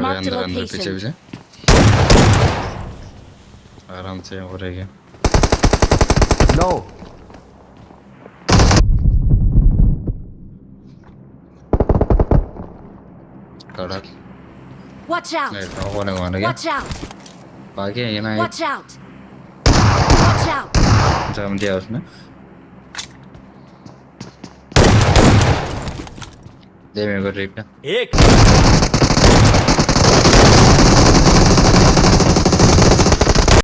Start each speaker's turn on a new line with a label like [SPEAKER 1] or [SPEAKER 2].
[SPEAKER 1] Marked a
[SPEAKER 2] अंदर अंदर पीछे
[SPEAKER 1] location.
[SPEAKER 2] पीछे आराम से हो रही है।
[SPEAKER 3] No.
[SPEAKER 2] कड़क
[SPEAKER 1] Watch out!
[SPEAKER 2] नहीं तो होने को मार गया।
[SPEAKER 1] Watch out!
[SPEAKER 2] बाकी है ये ना
[SPEAKER 1] Watch out! Watch out!
[SPEAKER 2] जम दिया उसने। दे मेरे को ट्रिप पे।
[SPEAKER 4] एक